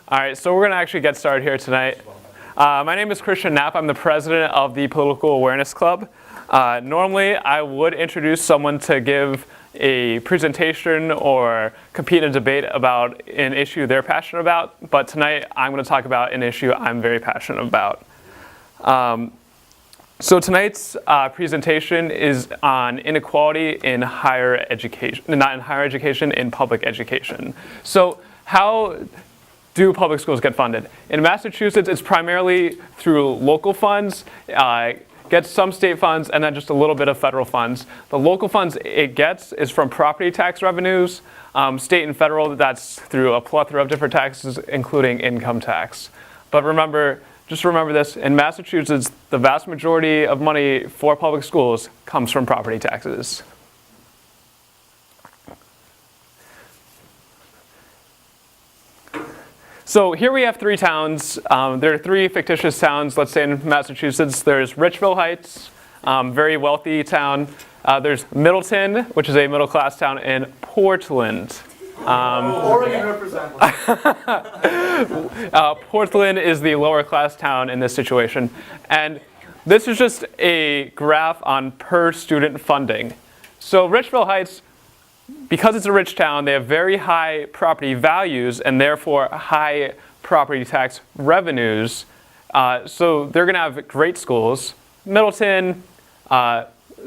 All right, so we're going to actually get started here tonight. My name is Christian Knapp. I'm the president of the Political Awareness Club. Normally, I would introduce someone to give a presentation or compete in a debate about an issue they're passionate about, but tonight I'm going to talk about an issue I'm very passionate about. So tonight's presentation is on inequality in higher education, not in higher education, in public education. So how do public schools get funded? In Massachusetts, it's primarily through local funds, gets some state funds, and then just a little bit of federal funds. The local funds it gets is from property tax revenues. State and federal, that's through a plethora of different taxes, including income tax. But just remember this, in Massachusetts, the vast majority of money for public schools comes from property taxes. So here we have three towns. There are three fictitious towns, let's say in Massachusetts. There's Richville Heights, very wealthy town. There's Middleton, which is a middle-class town, and Portland. Oregon represents. Portland is the lower class town in this situation. And this is just a graph on per student funding. So Richville Heights, because it's a rich town, they have very high property values and therefore high property tax revenues. So they're going to have great schools. Middleton,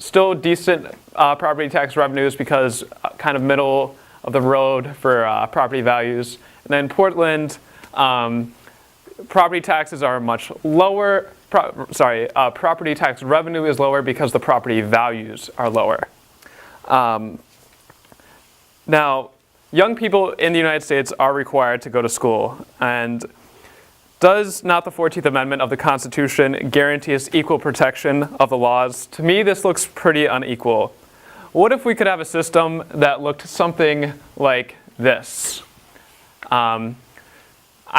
still decent property tax revenues because kind of middle of the road for property values. And then Portland, property taxes are much lower. Property tax revenue is lower because the property values are lower. Now, young people in the United States are required to go to school. And does not the 14th Amendment of the Constitution guarantee us equal protection of the laws? To me, this looks pretty unequal. What if we could have a system that looked something like this? I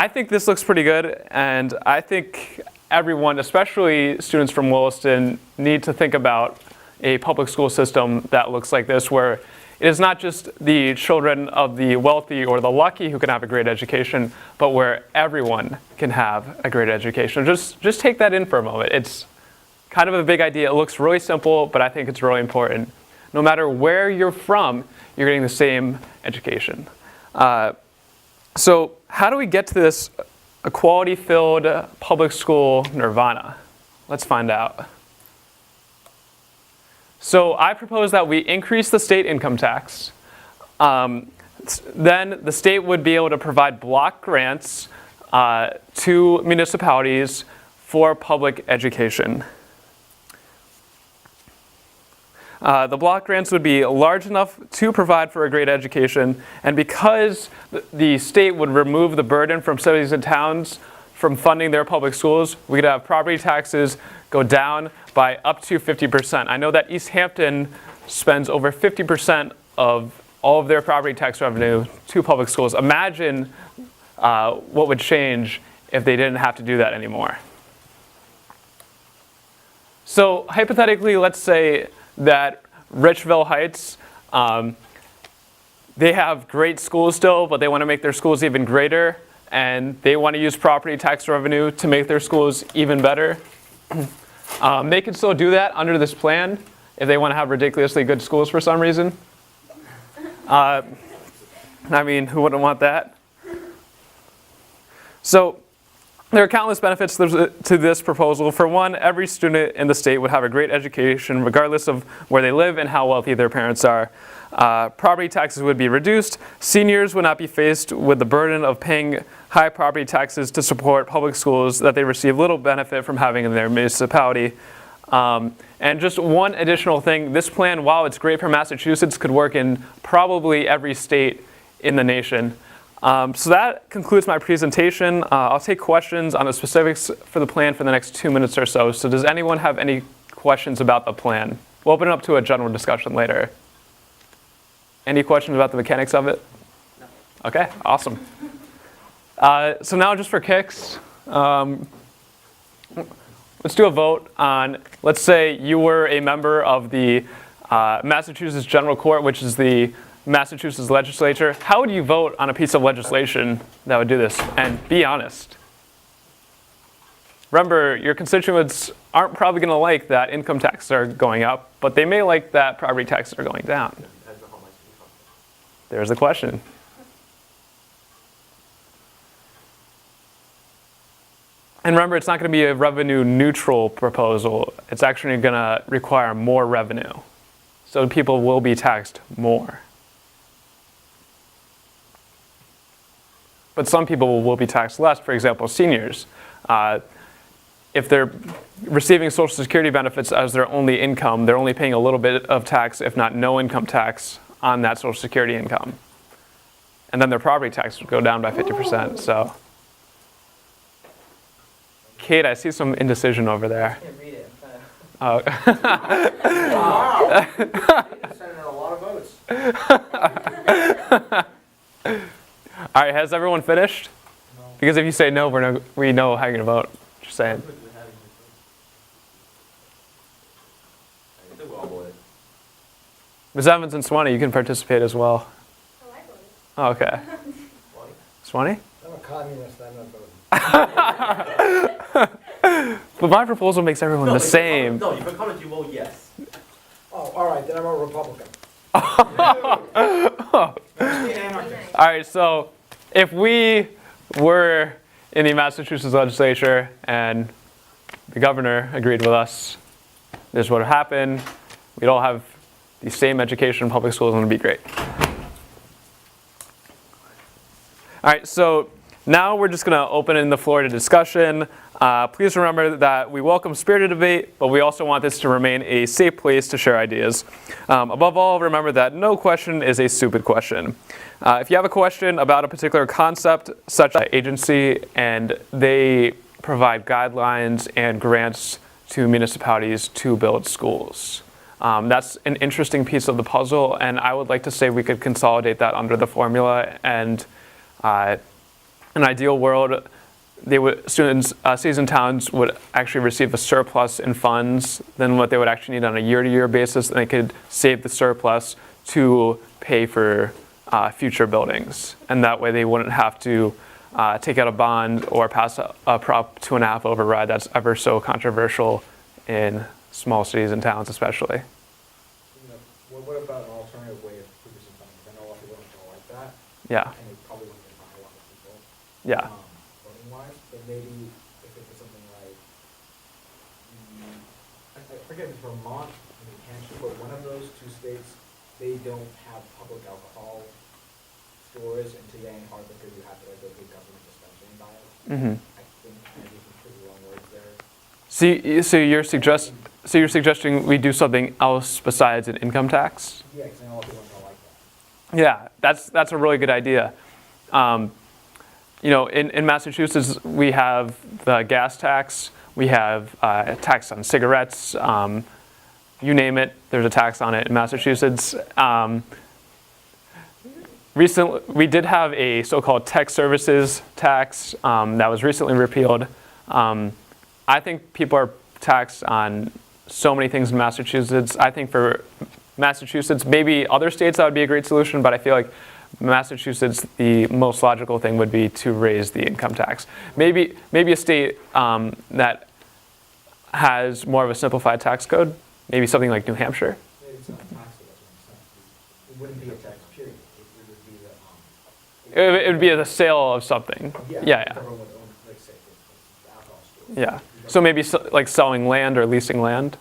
think this looks pretty good, and I think everyone, especially students from Williston, need to think about a public school system that looks like this, where it is not just the children of the wealthy or the lucky who can have a great education, but where everyone can have a great education. Just take that in for a moment. It's kind of a big idea. It looks really simple, but I think it's really important. No matter where you're from, you're getting the same education. So how do we get to this equality-filled public school nirvana? Let's find out. So I propose that we increase the state income tax. Then the state would be able to provide block grants to municipalities for public education. The block grants would be large enough to provide for a great education, and because the state would remove the burden from cities and towns from funding their public schools, we could have property taxes go down by up to 50%. I know that East Hampton spends over 50% of all of their property tax revenue to public schools. Imagine what would change if they didn't have to do that anymore. So hypothetically, let's say that Richville Heights, they have great schools still, but they want to make their schools even greater, and they want to use property tax revenue to make their schools even better. They can still do that under this plan if they want to have ridiculously good schools for some reason. I mean, who wouldn't want that? So there are countless benefits to this proposal. For one, every student in the state would have a great education regardless of where they live and how wealthy their parents are. Property taxes would be reduced. Seniors would not be faced with the burden of paying high property taxes to support public schools that they receive little benefit from having in their municipality. And just one additional thing, this plan, while it's great for Massachusetts, could work in probably every state in the nation. So that concludes my presentation. I'll take questions on the specifics for the plan for the next 2 minutes or so. So does anyone have any questions about the plan? We'll open it up to a general discussion later. Any questions about the mechanics of it? No. Okay, awesome. So now just for kicks, let's do a vote on, let's say you were a member of the Massachusetts General Court, which is the Massachusetts legislature, how would you vote on a piece of legislation that would do this? And be honest. Remember, your constituents aren't probably going to like that income taxes are going up, but they may like that property taxes are going down. There's the question. And remember, it's not going to be a revenue neutral proposal. It's actually going to require more revenue. So people will be taxed more. But some people will be taxed less. For example, seniors. If they're receiving Social Security benefits as their only income, they're only paying a little bit of tax, if not no income tax, on that Social Security income. And then their property tax would go down by 50%. So, Kate, I see some indecision over there. I can't read it. Oh. Wow. You're sending out a lot of votes. All right, has everyone finished? No. Because if you say no, we know how you're going to vote. Just saying. Ms. Evans and Swanee, you can participate as well. Oh, okay. Swanee? I'm a communist, I'm not voting. But my proposal makes everyone the same. No, if you comment, you vote yes. Oh, all right, then I'm a Republican. All right, so if we were in the Massachusetts legislature and the governor agreed with us, this would happen. We'd all have the same education in public schools and it would be great. All right, so now we're just going to open in the floor to discussion. Please remember that we welcome spirited debate, but we also want this to remain a safe place to share ideas. Above all, remember that no question is a stupid question. If you have a question about a particular concept, such as agency, and they provide guidelines and grants to municipalities to build schools. That's an interesting piece of the puzzle, and I would like to say we could consolidate that under the formula. And in an ideal world, cities and towns would actually receive a surplus in funds than what they would actually need on a year-to-year basis, and they could save the surplus to pay for future buildings. And that way they wouldn't have to take out a bond or pass a Prop 2.5 override that's ever so controversial in small cities and towns especially. What about an alternative way of producing funding? I know a lot of people don't like that. Yeah. And it probably wouldn't find a lot of people. Yeah. Voting-wise, but maybe if it was something like, I forget if it's Vermont and New Hampshire, but one of those two states, they don't have public alcohol stores in today in Hartford because you have to like go to a government dispensary and buy it. Mm-hmm. I think maybe some pretty long words there. So you're suggesting we do something else besides an income tax? Yeah, because I know a lot of people don't like that. Yeah, that's a really good idea. In Massachusetts, we have the gas tax, we have a tax on cigarettes, you name it, there's a tax on it in Massachusetts. Recently, we did have a so-called tech services tax that was recently repealed. I think people are taxed on so many things in Massachusetts. I think for Massachusetts, maybe other states that would be a great solution, but I feel like Massachusetts, the most logical thing would be to raise the income tax. Maybe a state that has more of a simplified tax code, maybe something like New Hampshire. Maybe it's not taxable, that's what I'm saying. It wouldn't be a tax period. It would be the, It would be the sale of something. Yeah. Everyone would own, like, say, the alcohol stores. Yeah. So maybe like selling land or leasing land.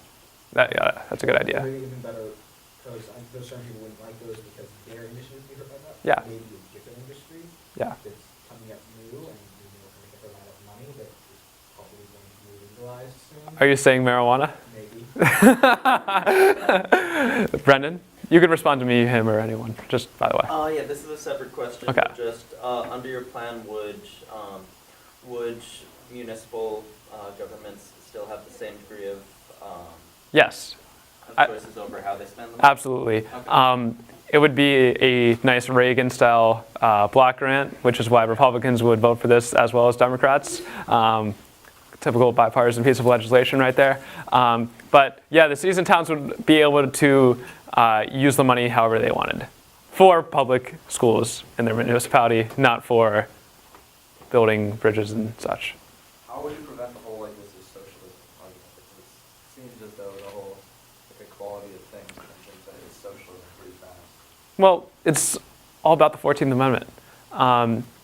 That's a good idea. Maybe even better, because there's certain people wouldn't like those because their emissions would be hurt by that. Yeah. Maybe a different industry Yeah. that's coming up new and going to get a lot of money that is probably going to be legalized soon. Are you saying marijuana? Maybe. Brendan, you can respond to me, him, or anyone. Just by the way. Yeah, this is a separate question. Okay. Just under your plan, would municipal governments still have the same degree of Yes. choices over how they spend them? Absolutely. Okay. It would be a nice Reagan-style block grant, which is why Republicans would vote for this as well as Democrats. Typical bipartisan piece of legislation right there. But yeah, the cities and towns would be able to use the money however they wanted for public schools in their municipality, not for building bridges and such. How would you prevent the whole, like, this is socialism argument? Because it seems as though the whole, like, equality of things and things that is socialism pretty fast. Well, it's all about the 14th Amendment.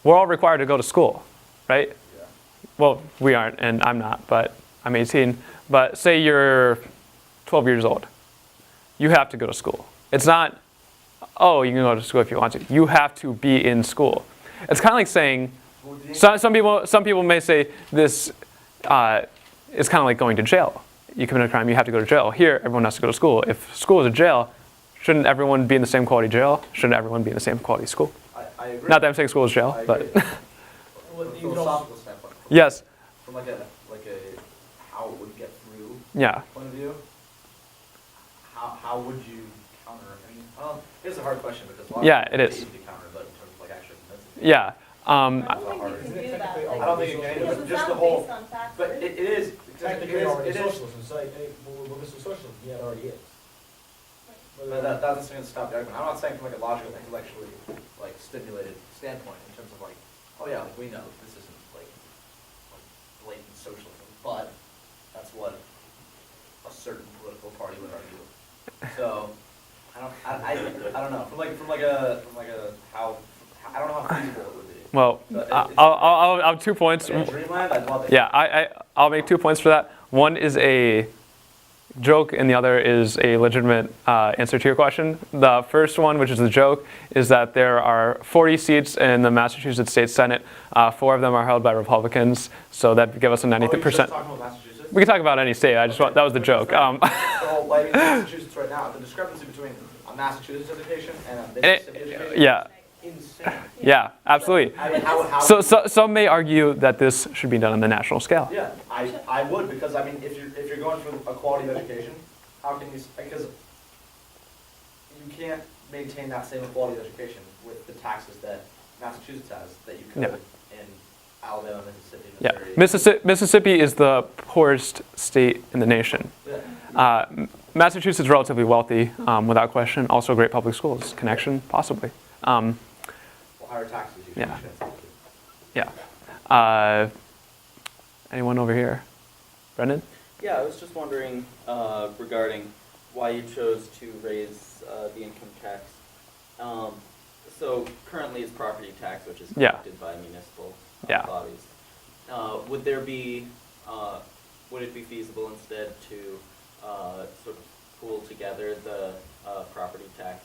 We're all required to go to school, right? Yeah. Well, we aren't, and I'm not, but I'm 18. But say you're 12 years old. You have to go to school. It's not, oh, you can go to school if you want to. You have to be in school. It's kind of like saying, some people may say this is kind of like going to jail. You commit a crime, you have to go to jail. Here, everyone has to go to school. If school is a jail, shouldn't everyone be in the same quality jail? Shouldn't everyone be in the same quality school? I agree. Not that I'm saying school is jail, I but agree. From a philosophical standpoint. yes, From like a how it would get through yeah. point of view. How would you counter? I mean, it's a hard question because a lot Yeah, of it people is. easy to counter, but in terms of like actually convincing. Yeah. I don't think you can do that. I don't think you can, Because but it's just the not whole. based on facts. But it is. Technically already socialism, so well, this is socialism, yeah, it already is. But that doesn't stop the argument. I'm not saying from like a logical, intellectually, like stimulated standpoint in terms of like, oh yeah, like we know this isn't like blatant socialism, but that's what a certain political party would argue. So I don't know. From a how I don't know how feasible it would be. Well, So I'll have 2 points. in dreamland, I'd love it. Yeah, I'll make 2 points for that. One is a joke, and the other is a legitimate answer to your question. The first one, which is the joke, is that there are 40 seats in the Massachusetts State Senate. 4 of them are held by Republicans, so that would give us a Oh, you're 90%. just talking about Massachusetts? We can talk about any state. That was the joke. So, like in Massachusetts right now, the discrepancy between a Massachusetts education and a Mississippi education Yeah, is insane. yeah, absolutely. I mean, how So some may argue that this should be done on the national scale. yeah, I would, because I mean, if you're going for a quality of education, how can you, because you can't maintain that same quality of education with the taxes that Massachusetts has, that you could Yeah. in Alabama, Mississippi, Yeah, Missouri. Mississippi is the poorest state in the nation. Yeah. Massachusetts is relatively wealthy, without question. Also, great public schools connection, possibly. Well, higher taxes usually. Yeah. shouldn't. Yeah. Anyone over here? Brendan? Yeah, I was just wondering regarding why you chose to raise the income tax. So currently it's property tax, which is Yeah. collected by municipal Yeah. bodies. Would it be feasible instead to sort of pool together the property tax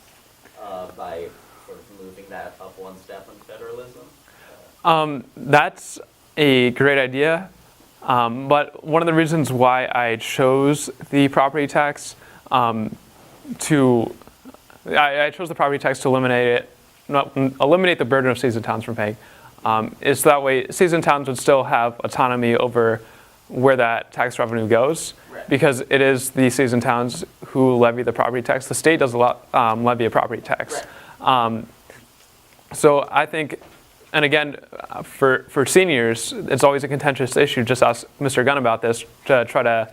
by sort of moving that up one step in federalism? That's a great idea. But one of the reasons why I chose the property tax I chose the property tax to eliminate the burden of cities and towns from paying. Is that way cities and towns would still have autonomy over where that tax revenue goes, Right. because it is the cities and towns who levy the property tax. The state does levy a property tax. Right. So I think, and again, for seniors, it's always a contentious issue. Just ask Mr. Gunn about this, to try to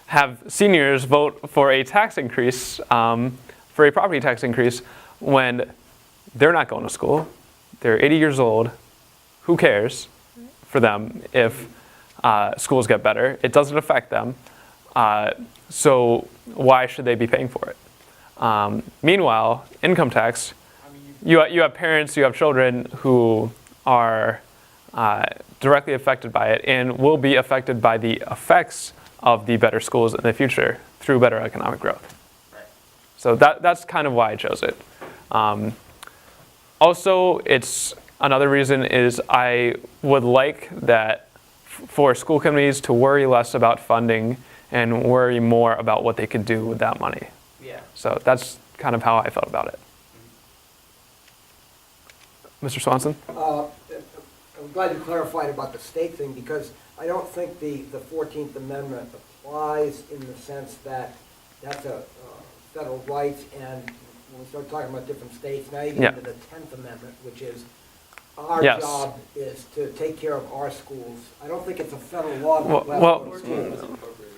have seniors vote for a tax increase, for a property tax increase, when they're not going to school. They're 80 years old. Who cares for them if schools get better? It doesn't affect them. So why should they be paying for it? Meanwhile, income tax, you have parents, you have children who are directly affected by it and will be affected by the effects of the better schools in the future through better economic growth. Right. So that's kind of why I chose it. Also, it's another reason is I would like that for school committees to worry less about funding and worry more about what they could do with that money. Yeah. So that's kind of how I felt about it. Mr. Swanson? I'm glad you clarified about the state thing, because I don't think the 14th Amendment applies in the sense that that's a federal rights, and when we start talking about different states, now you get Yeah. into the 10th Amendment, which is our Yes. job is to take care of our schools. I don't think it's a federal law that Well- allows well- us to It do was that. incorporated.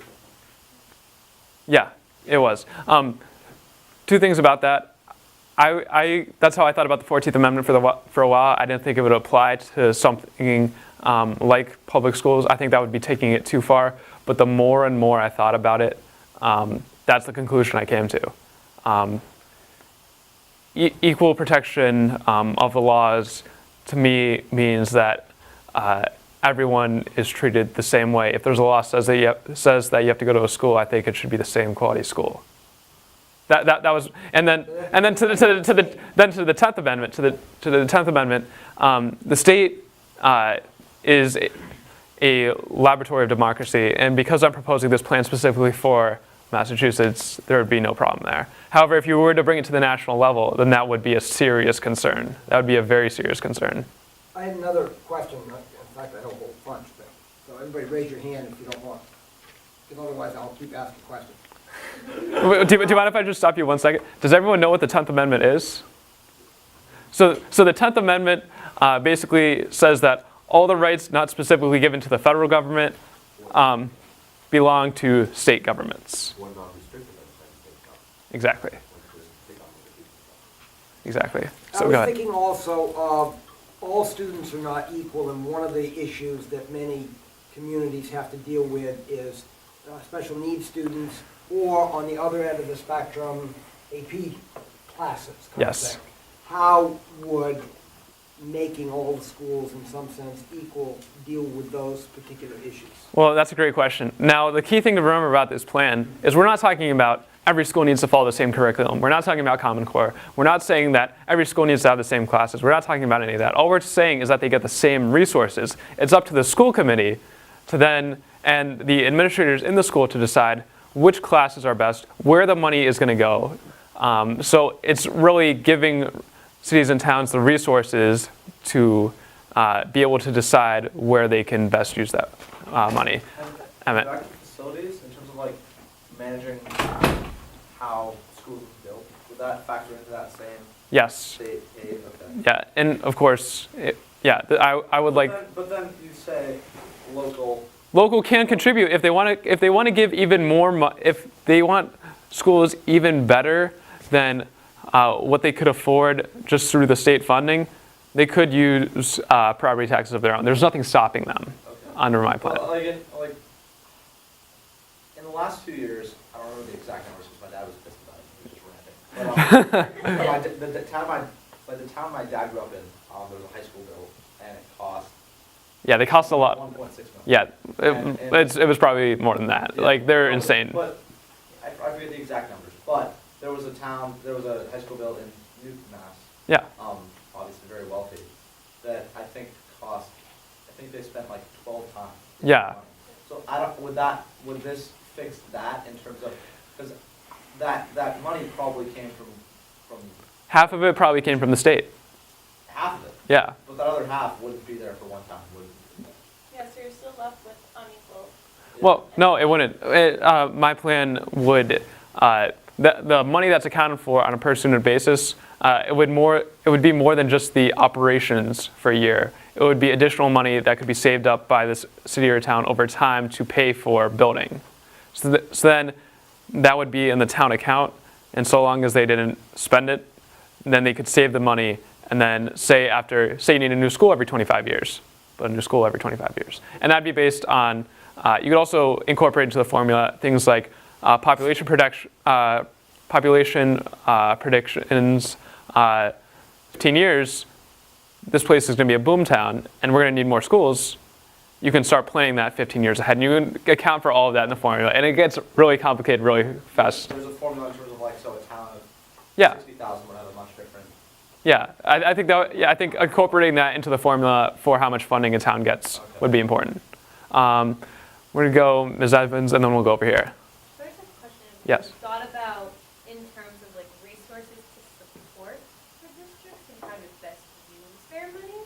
Yeah, it was. Two things about that. that's how I thought about the 14th Amendment for a while. I didn't think it would apply to something like public schools. I think that would be taking it too far. But the more and more I thought about it, that's the conclusion I came to. Equal protection of the laws, to me, means that everyone is treated the same way. If there's a law says that you have to go to a school, I think it should be the same quality school. That was, and then to the 10th Amendment, to the 10th Amendment, the state is a laboratory of democracy, and because I'm proposing this plan specifically for Massachusetts, there would be no problem there. However, if you were to bring it to the national level, then that would be a serious concern. That would be a very serious concern. I had another question. In fact, I don't hold punch, but, so everybody raise your hand if you don't want, because otherwise I'll keep asking questions. Do you mind if I just stop you 1 second? Does everyone know what the 10th Amendment is? So the 10th Amendment basically says that all the rights not specifically given to the federal government belong to state governments. Exactly. Exactly. So I was go ahead. thinking also of all students are not equal, and one of the issues that many communities have to deal with is special needs students, or on the other end of the spectrum, AP classes. Yes. How would making all the schools in some sense equal deal with those particular issues? Well, that's a great question. Now, the key thing to remember about this plan is we're not talking about every school needs to follow the same curriculum. We're not talking about Common Core. We're not saying that every school needs to have the same classes. We're not talking about any of that. All we're saying is that they get the same resources. It's up to the school committee to then, and the administrators in the school to decide which classes are best, where the money is going to go. So it's really giving cities and towns the resources to be able to decide where they can best use that money. And back to facilities, in terms of like managing how schools are built, would that factor into that same Yes. state aid? Okay. Yeah, and of course, I would like. But then you say local. Local can contribute if they want to. If they want to give even more, if they want schools even better than what they could afford just through the state funding, they could use property taxes of their own. There's nothing stopping them under my plan. Well, like in the last 2 years, I don't remember the exact numbers because my dad was pissed about it. He was just ranting. But the town my dad grew up in, there was a high school built, and it cost. Yeah, they cost a lot. 1.6 million. Yeah, it was probably more than that. Yeah. Like they're insane. But I forget the exact numbers. But there was a high school built in Newton, Mass. Yeah. Obviously very wealthy. That I think they spent like 12 times. Yeah. So would this fix that in terms of, because that money probably came from Half of it probably came from the state. half of it. Yeah. But that other half wouldn't be there for one time, would it? Yeah, so you're still left with unequal. Well, no, it wouldn't. My plan would, the money that's accounted for on a per student basis, it would be more than just the operations for a year. It would be additional money that could be saved up by this city or town over time to pay for building. So then that would be in the town account, and so long as they didn't spend it, then they could save the money, and then say you need a new school every 25 years, but a new school every 25 years. And that'd be based on, you could also incorporate into the formula things like population predictions, 15 years, this place is going to be a boom town, and we're going to need more schools. You can start planning that 15 years ahead, and you can account for all of that in the formula, and it gets really complicated really fast. There's a formula in terms of like, so a town of Yeah. 60,000 would have a much different. Yeah, I think incorporating that into the formula for how much funding a town gets would be important. We're going to go Ms. Evans, and then we'll go over here. So I just have a question. Yes. Have you thought about in terms of like resources to support the districts and how to best use their money?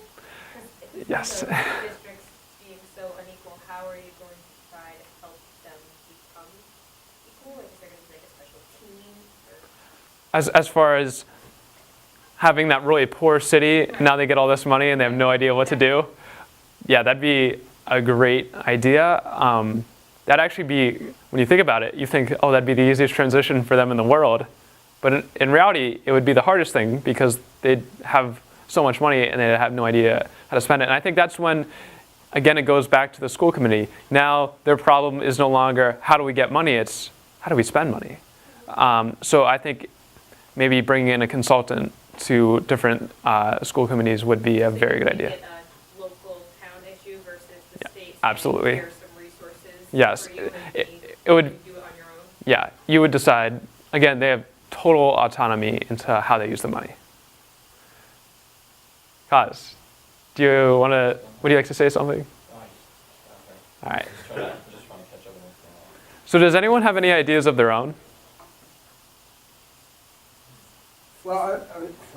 Because if you Yes. think of the districts being so unequal, how are you going to try to help them become equal? Like, is there going to be like a special team? Or... As far as having that really poor city, and now they get all this money and they have no idea what to do, yeah, that'd be a great idea. That'd actually be, when you think about it, you think, oh, that'd be the easiest transition for them in the world. But in reality, it would be the hardest thing because they'd have so much money and they'd have no idea how to spend it. And I think that's when, again, it goes back to the school committee. Now their problem is no longer how do we get money, it's how do we spend money. So I think maybe bringing in a consultant to different school committees would be a very good idea. Is it a local town issue versus the Yeah, state? absolutely. Here's some resources. Yes, for you and it you would, can do it on your own. yeah, you would decide. Again, they have total autonomy into how they use the money. Kaz, would you like to say something? All right. Just trying to catch up on what's going on. So does anyone have any ideas of their own? Well,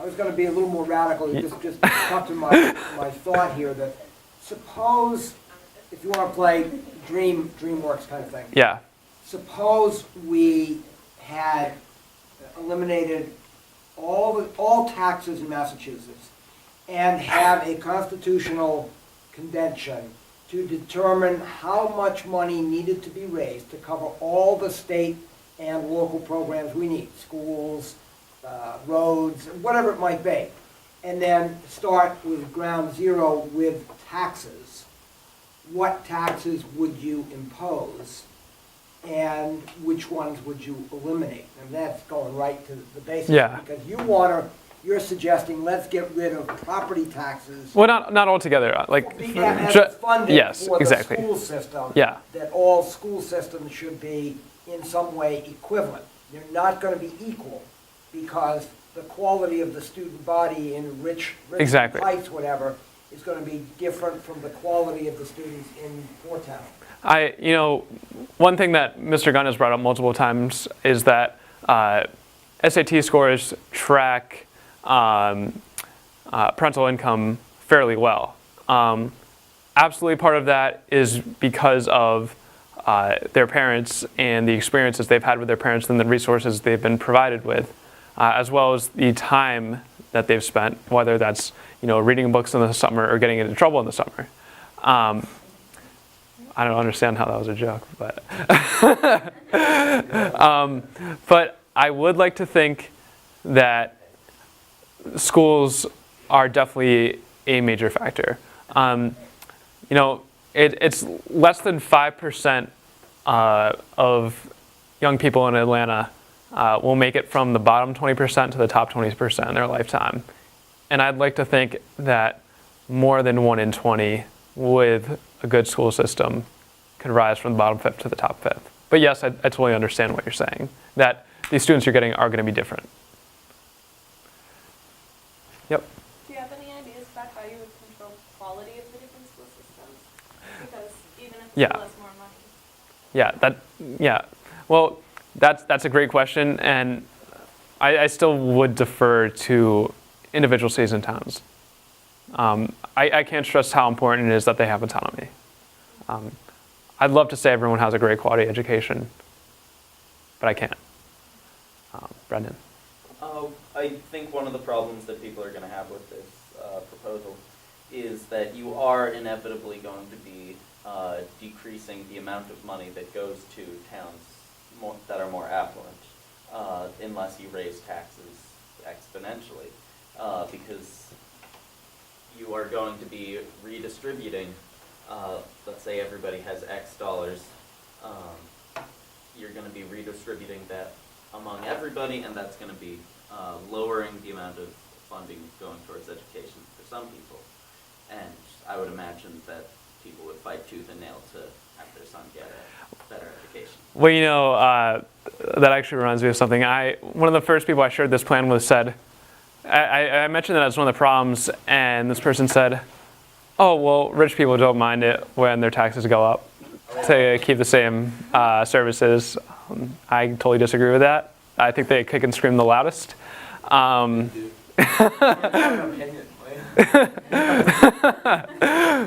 I was going to be a little more radical, just come to my thought here that suppose, if you want to play DreamWorks kind of thing, Yeah. suppose we had eliminated all taxes in Massachusetts and have a constitutional convention to determine how much money needed to be raised to cover all the state and local programs we need, schools, roads, whatever it might be. And then start with ground zero with taxes. What taxes would you impose? And which ones would you eliminate? And that's going right to the basics. Yeah. Because you're suggesting let's get rid of property taxes. Well, not altogether. Like, As ju- it's funded yes, for the exactly. school system. Yeah. That all school systems should be in some way equivalent. They're not going to be equal because the quality of the student body in rich Exactly. Heights, whatever, is going to be different from the quality of the students in Poor Town. One thing that Mr. Gunn has brought up multiple times is that SAT scores track parental income fairly well. Absolutely part of that is because of their parents and the experiences they've had with their parents and the resources they've been provided with, as well as the time that they've spent, whether that's reading books in the summer or getting into trouble in the summer. I don't understand how that was a joke, but but I would like to think that schools are definitely a major factor. It's less than 5% of young people in Atlanta will make it from the bottom 20% to the top 20% in their lifetime. And I'd like to think that more than 1 in 20 with a good school system could rise from the bottom fifth to the top fifth. But yes, I totally understand what you're saying, that these students you're getting are going to be different. Yep. Do you have any ideas about how you would control the quality of the different school systems? Because even if the Yeah. school has more money. Well, that's a great question, and I still would defer to individual cities and towns. I can't stress how important it is that they have autonomy. I'd love to say everyone has a great quality education, but I can't. Brendan. I think one of the problems that people are going to have with this proposal is that you are inevitably going to be decreasing the amount of money that goes to towns that are more affluent, unless you raise taxes exponentially, because you are going to be redistributing. Let's say everybody has X dollars. You're going to be redistributing that among everybody, and that's going to be lowering the amount of funding going towards education for some people. And I would imagine that people would fight tooth and nail to have their son get a better education. Well, that actually reminds me of something. One of the first people I shared this plan with said, I mentioned that as one of the problems, and this person said, oh, well, rich people don't mind it when their taxes go up to keep the same services. I totally disagree with that. I think they kick and scream the loudest.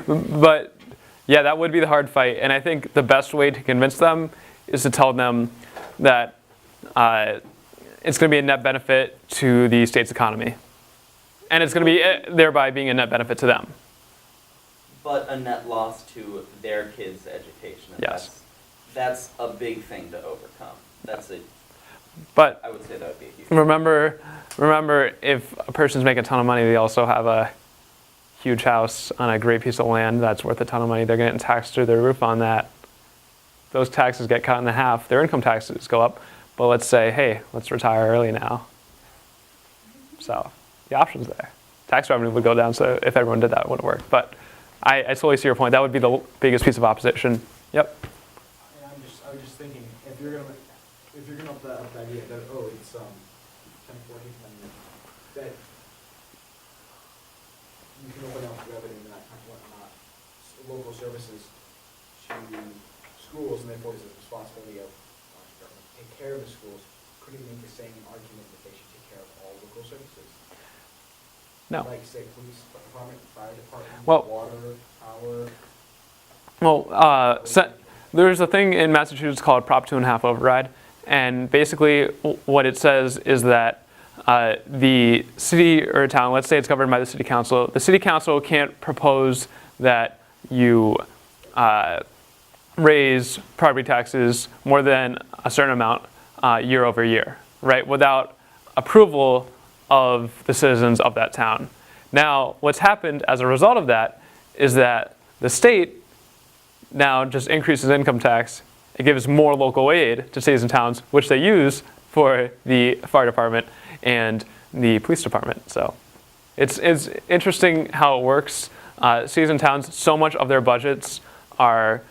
But yeah, that would be the hard fight. And I think the best way to convince them is to tell them that it's going to be a net benefit to the state's economy. And it's going to be thereby being a net benefit to them. But a net loss to their kids' education. And Yes. That's a big thing to overcome. That's a But I would say that would be a huge. remember, if a person's making a ton of money, they also have a huge house on a great piece of land that's worth a ton of money. They're getting taxed through the roof on that. Those taxes get cut in half. Their income taxes go up. But let's say, hey, let's retire early now. So the option's there. Tax revenue would go down, so if everyone did that, it wouldn't work. But I totally see your point. That would be the biggest piece of opposition. Yep. And I was just thinking, if you're gonna up the idea that, oh, it's 10/14th Amendment, that you can open up revenue and that kind of whatnot, local services to schools, and therefore it's the responsibility of government to take care of the schools, could you make the same argument that they should take care of all local services? No. Like, say, police department, fire department, Well- water, power. Well, there's a thing in Massachusetts called Prop 2.5 override, and basically what it says is that the city or town, let's say it's governed by the city council can't propose that you raise property taxes more than a certain amount year over year, right? Without approval of the citizens of that town. Now, what's happened as a result of that is that the state now just increases income tax. It gives more local aid to cities and towns, which they use for the fire department and the police department. So it's interesting how it works. Cities and towns, so much of their budgets are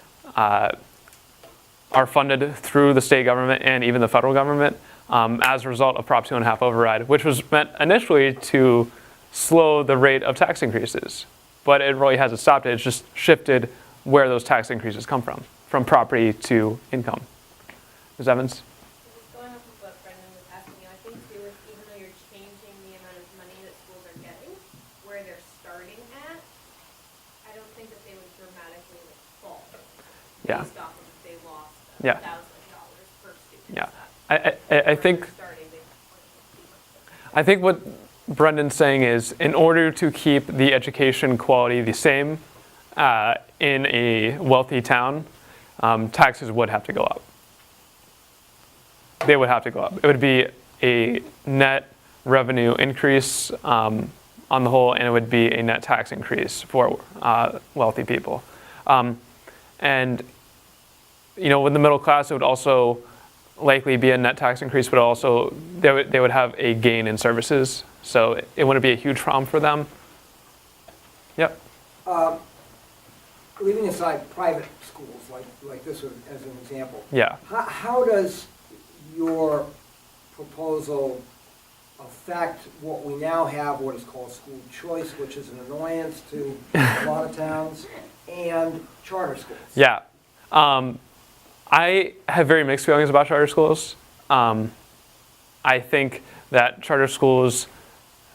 funded through the state government and even the federal government as a result of Prop 2.5 override, which was meant initially to slow the rate of tax increases. But it really hasn't stopped it. It's just shifted where those tax increases come from property to income. Ms. Evans? Just going off of what Brendan was asking you, I think too, is even though you're changing the amount of money that schools are getting, where they're starting at, I don't think that they would dramatically fall. Yeah. Based off of if they lost Yeah. $1,000 per student. Yeah. So I think where they're starting, they want to be much different. I think what Brendan's saying is, in order to keep the education quality the same in a wealthy town, taxes would have to go up. They would have to go up. It would be a net revenue increase on the whole, and it would be a net tax increase for wealthy people. And with the middle class, it would also likely be a net tax increase, but also they would have a gain in services, so it wouldn't be a huge problem for them. Yep. Leaving aside private schools, like this one as an example, Yeah. how does your proposal affect what we now have, what is called school choice, which is an annoyance to a lot of towns, and charter schools? Yeah. I have very mixed feelings about charter schools. I think that charter schools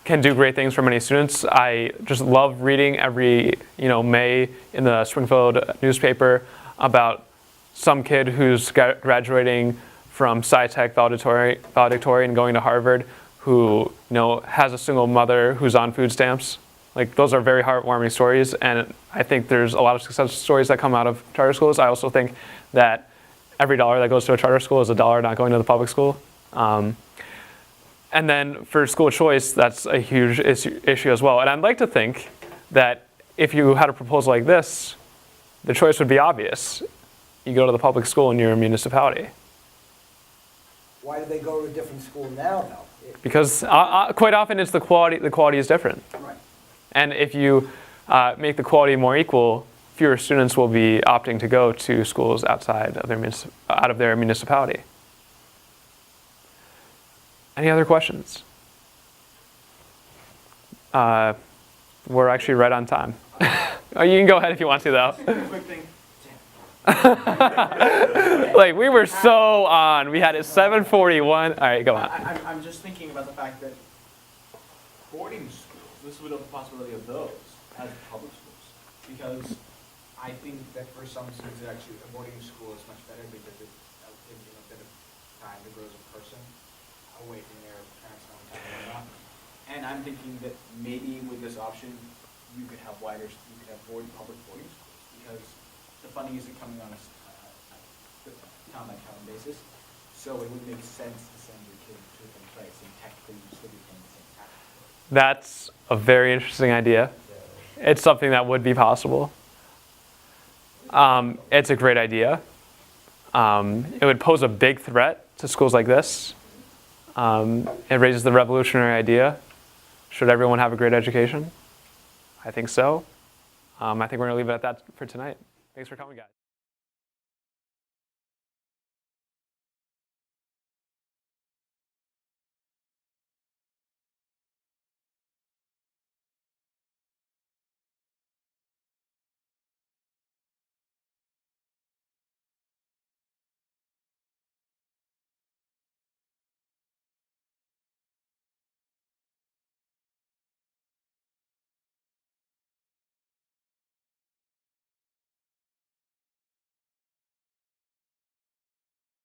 can do great things for many students. I just love reading every May in the Springfield newspaper about some kid who's graduating from SciTech valedictorian and going to Harvard, who has a single mother who's on food stamps. Like, those are very heartwarming stories, and I think there's a lot of success stories that come out of charter schools. I also think that every dollar that goes to a charter school is a dollar not going to the public school. And then for school choice, that's a huge issue as well. And I'd like to think that if you had a proposal like this, the choice would be obvious. You go to the public school in your municipality. Why do they go to a different school now, though? Because quite often it's the quality is different. Right. And if you make the quality more equal, fewer students will be opting to go to schools outside of their municipality. Any other questions? We're actually right on time. Oh, you can go ahead if you want to, though. Quick thing. Like, we were so on. We had it 7:41. All right, go on. I'm just thinking about the fact that boarding schools, this would open the possibility of those as public schools. Because I think that for some students, actually, a boarding school is much better because it gives you a bit of time to grow as a person away from their parents' hometown and whatnot. And I'm thinking that maybe with this option, you could have public boarding schools, because the funding isn't coming on a town by town basis. So it would make sense to send your kid to a different place, and technically you still be paying the same tax. That's a very interesting idea. It's something that would be possible. It's a great idea. It would pose a big threat to schools like this. It raises the revolutionary idea. Should everyone have a great education? I think so. I think we're going to leave it at that for tonight. Thanks for coming, guys.